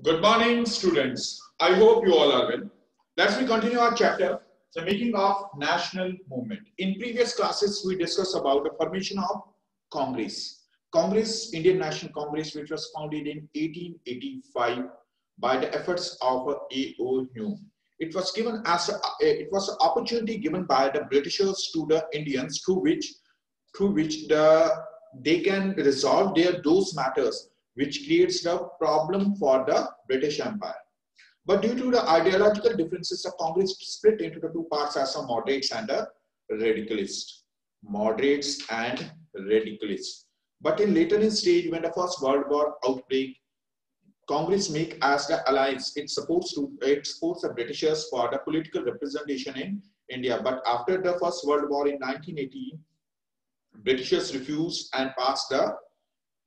Good morning, students. I hope you all are well. Let's continue our chapter, the making of national movement. In previous classes, we discussed about the formation of Congress. Congress, Indian National Congress, which was founded in 1885 by the efforts of A.O. Hume. It was given as it was an opportunity given by the Britishers to the Indians through which they can resolve those matters which creates the problem for the British Empire. But due to the ideological differences, the Congress split into the two parts as a moderates and a radicalists. Moderates and radicalists. But in later stage, when the First World War outbreak, Congress make as the alliance. It supports the Britishers for the political representation in India. But after the First World War in 1918, Britishers refused and passed the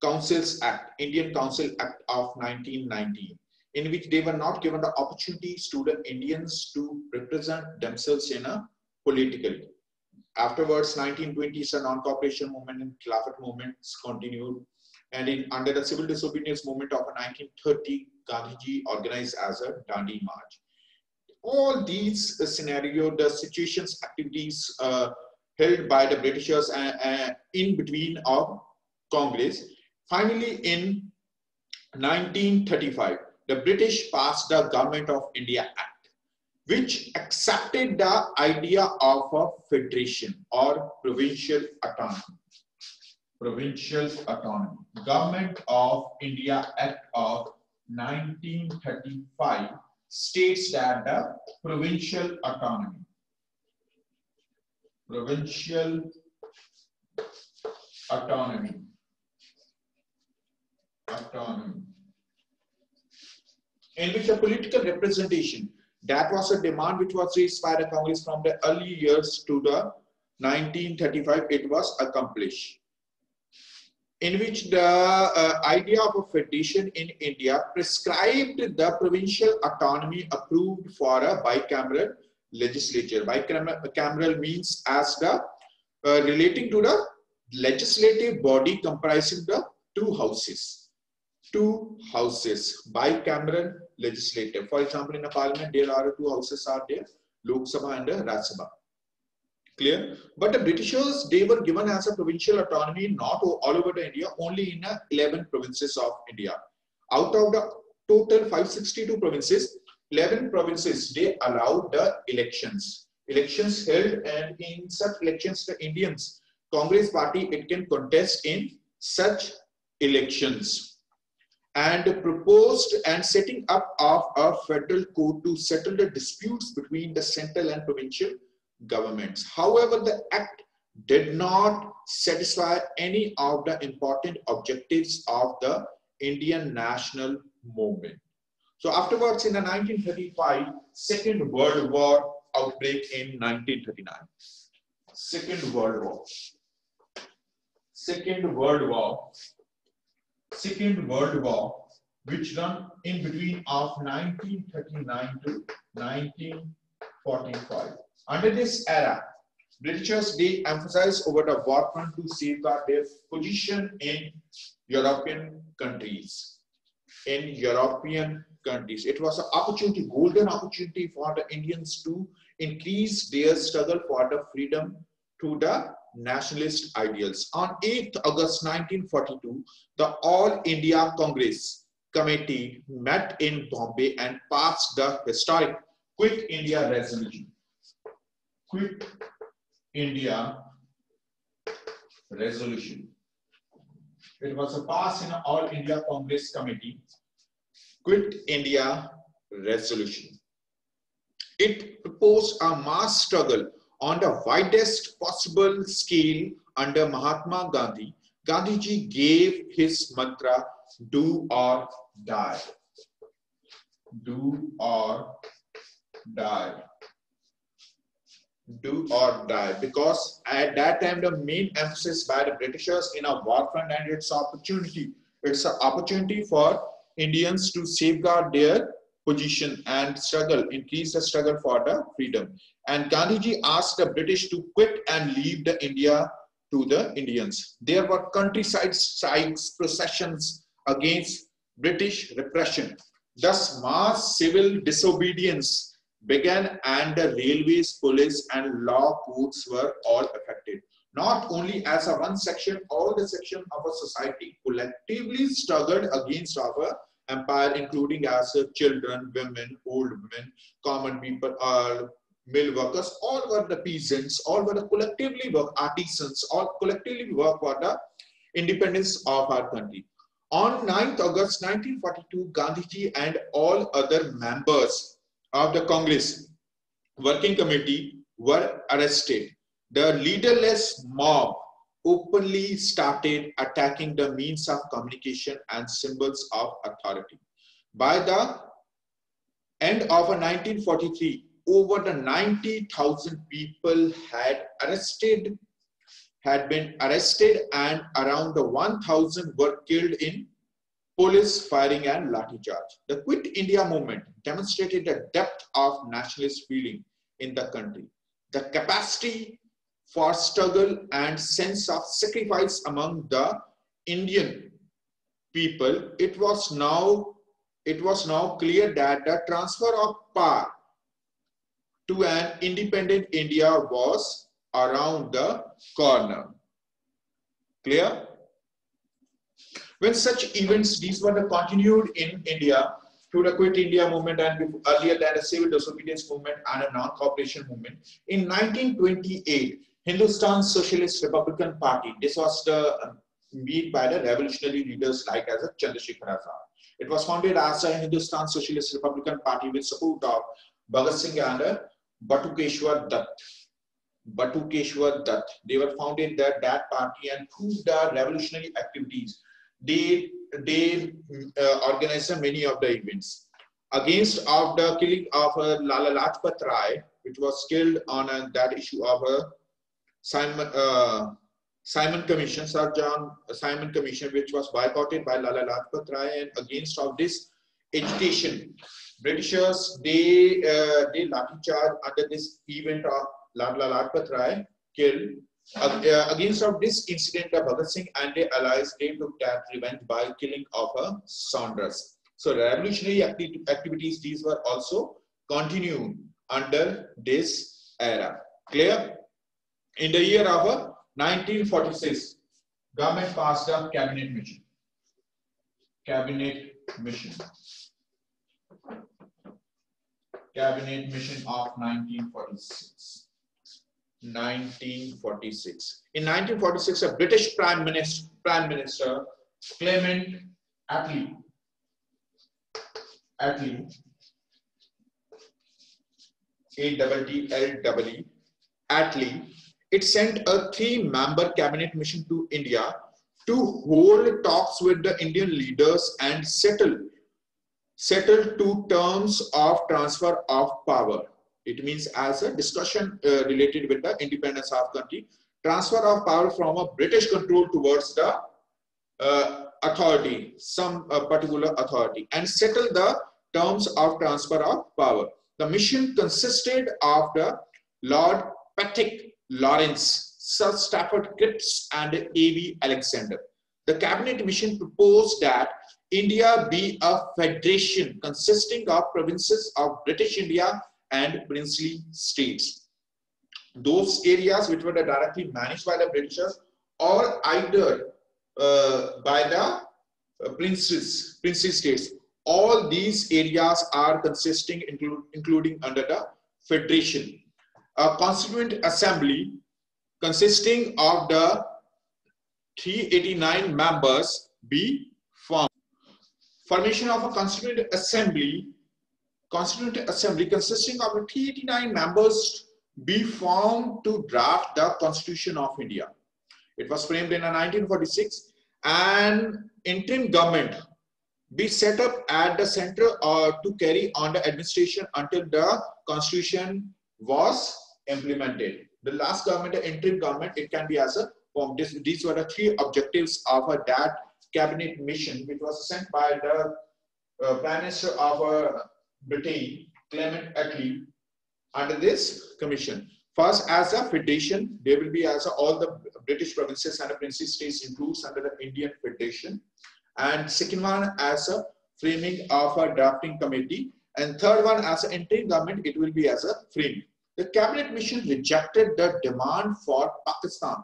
Councils Act, Indian Council Act of 1919, in which they were not given the opportunities to the Indians to represent themselves in a politically. Afterwards, 1920s, the non-cooperation movement and Khilafat movements continued, and under the civil disobedience movement of 1930, Gandhiji organized as a Dandi March. All these scenarios, the situations, activities held by the Britishers in between of Congress. Finally, in 1935, the British passed the Government of India Act, which accepted the idea of a federation or provincial autonomy. Provincial autonomy. Government of India Act of 1935 states that the provincial autonomy. Provincial autonomy. In which a political representation, that was a demand which was raised by the Congress from the early years to the 1935, it was accomplished. In which the idea of a federation in India prescribed the provincial autonomy approved for a bicameral legislature. Bicameral means as the relating to the legislative body comprising the two houses, bicameral legislative. For example, in a parliament, there are two houses are there, Lok Sabha and Raj Sabha. Clear? But the Britishers, they were given as a provincial autonomy, not all over the India, only in 11 provinces of India. Out of the total 562 provinces, 11 provinces, they allowed the elections. Elections held, and in such elections, the Indians, Congress party, it can contest in such elections. And proposed and setting up of a federal court to settle the disputes between the central and provincial governments. However, the act did not satisfy any of the important objectives of the Indian national movement. So afterwards, in the 1935, Second World War outbreak in 1939. Second World War, which run in between of 1939 to 1945. Under this era, Britishers, they emphasized over the war front to safeguard their position in European countries. It was an opportunity, golden opportunity for the Indians to increase their struggle for the freedom to the nationalist ideals. On 8th August 1942, the All India Congress Committee met in Bombay and passed the historic Quit India Resolution. Quit India Resolution. It was a pass in an All India Congress Committee. Quit India Resolution. It proposed a mass struggle on the widest possible scale under Mahatma Gandhi. Gandhiji gave his mantra, do or die. Do or die. Do or die. Because at that time, the main emphasis by the Britishers in a war front, and it's opportunity. It's an opportunity for Indians to safeguard their position and struggle, increase the struggle for the freedom. And Gandhiji asked the British to quit and leave the India to the Indians. There were countryside strikes, processions against British repression. Thus, mass civil disobedience began and the railways, police and law courts were all affected. Not only as a one section, all the section of a society collectively struggled against our empire, including as children, women, old women, common people, mill workers, all were the peasants, all were the collectively work, artisans, all collectively work for the independence of our country. On 9th August 1942, Gandhiji and all other members of the Congress Working Committee were arrested. The leaderless mob openly started attacking the means of communication and symbols of authority. By the end of 1943, over the 90,000 people had been arrested and around the 1,000 were killed in police firing and lathi charge. The Quit India movement demonstrated the depth of nationalist feeling in the country, the capacity for struggle and sense of sacrifice among the Indian people. It was now clear that the transfer of power to an independent India was around the corner. Clear? When such events, these were continued in India through the Quit India movement and earlier than the civil disobedience movement and a non-cooperation movement. In 1928, Hindustan Socialist Republican Party, this was the made by the revolutionary leaders like as a Chandrasekhar Azad. It was founded as a Hindustan Socialist Republican Party with support of Bhagat Singh and Batukeshwar Dutt. They were founded that party, and through the revolutionary activities, they organized many of the events against of the killing of Lala Lajpat Rai, which was killed on that issue of Simon Commission, Sir John Simon Commission, which was boycotted by Lala Lajpat Rai, and against of this agitation, Britishers they lathi charge under this event of Lala Lajpat Rai killed. Against of this incident, Bhagat Singh and their allies, they took that revenge by killing of Saunders. So revolutionary activities, these were also continued under this era. Clear? In the year of 1946, government passed a cabinet mission. Cabinet mission of 1946. In 1946, a British Prime Minister Clement Attlee, A-T-T-L-E, Attlee, it sent a 3-member cabinet mission to India to hold talks with the Indian leaders and settle 2 terms of transfer of power. It means as a discussion related with the independence of country, transfer of power from a British control towards the authority, some particular authority, and settle the terms of transfer of power. The mission consisted of the Lord Patrick Lawrence, Sir Stafford Cripps, and A.V. Alexander. The cabinet mission proposed that India be a federation consisting of provinces of British India and princely states. Those areas which were directly managed by the Britishers or either by the princely states. All these areas are consisting, including under the federation. A constituent assembly consisting of the 389 members be formed. Formation of a constituent assembly consisting of 389 members be formed to draft the Constitution of India. It was framed in 1946. An interim government be set up at the center to carry on the administration until the Constitution was implemented. The last government, the interim government, it can be as a form. These were the 3 objectives of that cabinet mission, which was sent by the Prime Minister of Britain, Clement Attlee, under this commission. First, as a federation, there will be as all the British provinces and the princely states includes under the Indian Federation. And second one, as a framing of a drafting committee, and third one as an interim government, it will be as a framing. The cabinet mission rejected the demand for Pakistan,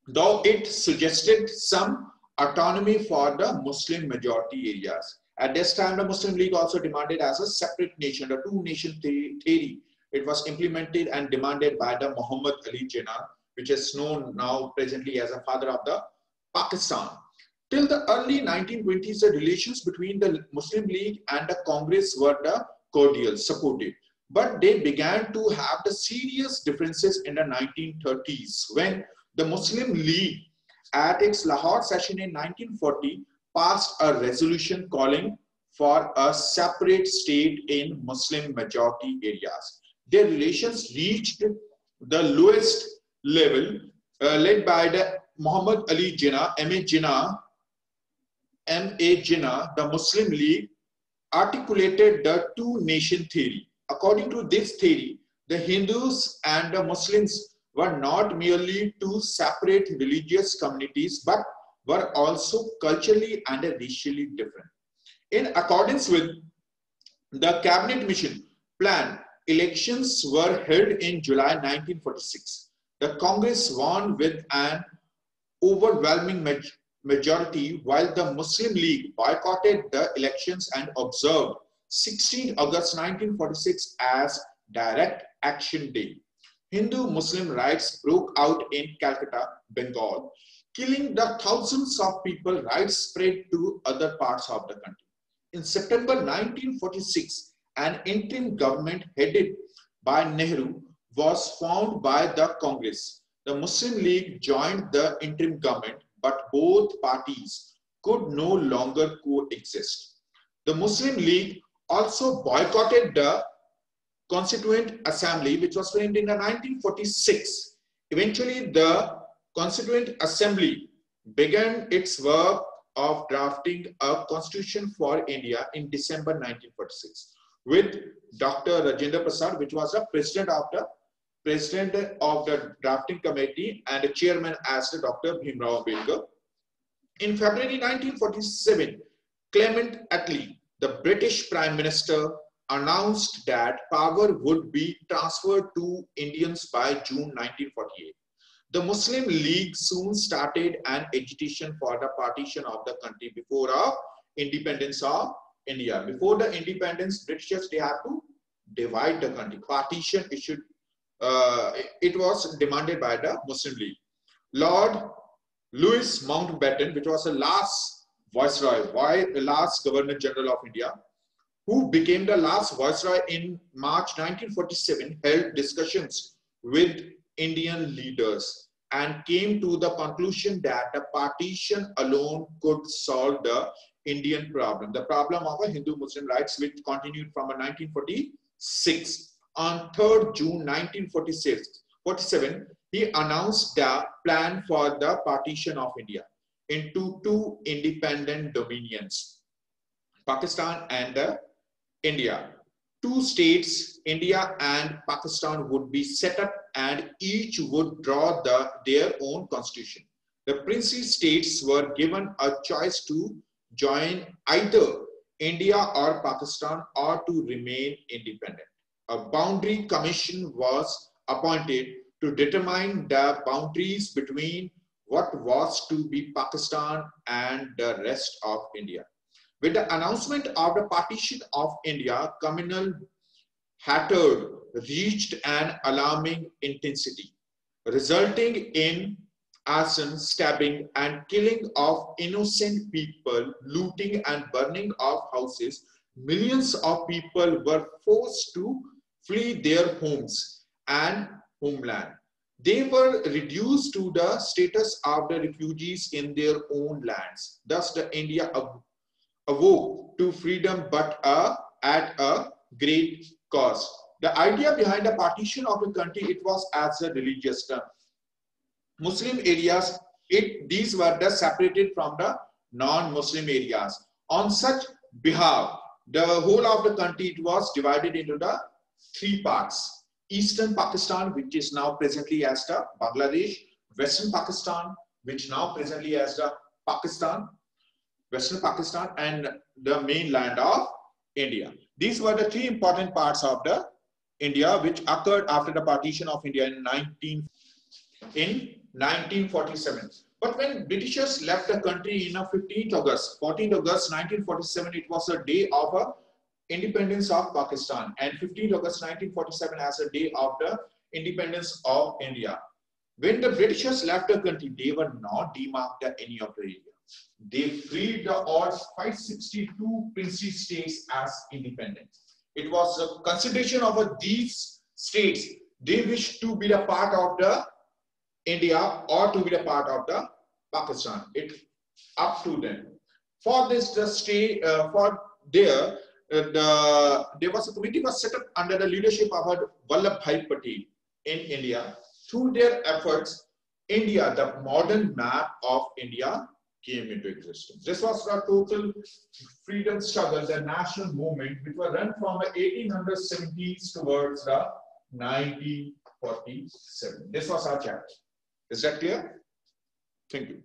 though it suggested some autonomy for the Muslim majority areas. At this time, the Muslim League also demanded as a separate nation, the two-nation theory. It was implemented and demanded by the Muhammad Ali Jinnah, which is known now presently as a father of the Pakistan. Till the early 1920s, the relations between the Muslim League and the Congress were the cordial, supportive. But they began to have the serious differences in the 1930s when the Muslim League at its Lahore session in 1940 passed a resolution calling for a separate state in Muslim majority areas. Their relations reached the lowest level, led by the Muhammad Ali Jinnah, M.A. Jinnah. The Muslim League articulated the two-nation theory. According to this theory, the Hindus and the Muslims were not merely two separate religious communities, but were also culturally and racially different. In accordance with the cabinet mission plan, elections were held in July 1946. The Congress won with an overwhelming majority, while the Muslim League boycotted the elections and observed 16 August 1946 as Direct Action Day. Hindu-Muslim riots broke out in Calcutta, Bengal, killing the thousands of people. Riots spread to other parts of the country. In September 1946, an interim government headed by Nehru was formed by the Congress. The Muslim League joined the interim government, but both parties could no longer coexist. The Muslim League also boycotted the Constituent Assembly, which was framed in 1946. Eventually, the Constituent Assembly began its work of drafting a constitution for India in December 1946 with Dr. Rajendra Prasad, which was the president of the drafting committee, and the chairman as the Dr. Bhimrao Ambedkar. In February 1947, Clement Attlee, the British Prime Minister, announced that power would be transferred to Indians by June 1948. The Muslim League soon started an agitation for the partition of the country before the independence of India. Before the independence, Britishers, they had to divide the country. Partition issued, it was demanded by the Muslim League. Lord Louis Mountbatten, which was the last Viceroy, the last Governor General of India, who became the last Viceroy in March 1947, held discussions with Indian leaders and came to the conclusion that the partition alone could solve the Indian problem, the problem of a Hindu-Muslim rights, which continued from 1946. On 3rd June 1947, he announced the plan for the partition of India into two independent dominions, Pakistan and India. Two states, India and Pakistan, would be set up and each would draw their own constitution. The princely states were given a choice to join either India or Pakistan or to remain independent. A boundary commission was appointed to determine the boundaries between what was to be Pakistan and the rest of India. With the announcement of the partition of India, communal hatred reached an alarming intensity, resulting in arson, stabbing, and killing of innocent people, looting and burning of houses. Millions of people were forced to flee their homes and homeland. They were reduced to the status of the refugees in their own lands. Thus, the India awoke to freedom, but at a great cost. The idea behind the partition of the country, it was as a religious term. Muslim areas, these were separated from the non-Muslim areas. On such behalf, the whole of the country, it was divided into the three parts. Eastern Pakistan, which is now presently as the Bangladesh. Western Pakistan, which now presently as the Pakistan. Western Pakistan, and the mainland of India. These were the three important parts of the India which occurred after the partition of India in 1947. But when Britishers left the country in 14th August 1947, it was a day of independence of Pakistan, and 15th August 1947 as a day of the independence of India. When the Britishers left the country, they were not demarked any of the area. They freed the all 562 princely states as independent. It was a consideration of these states. They wished to be a part of the India or to be a part of the Pakistan. It's up to them. For this, the state there was a committee was set up under the leadership of Vallabhbhai Patel in India. Through their efforts, India, the modern map of India, came into existence. This was the total freedom struggle, the national movement, which was run from the 1870s towards the 1947. This was our chapter. Is that clear? Thank you.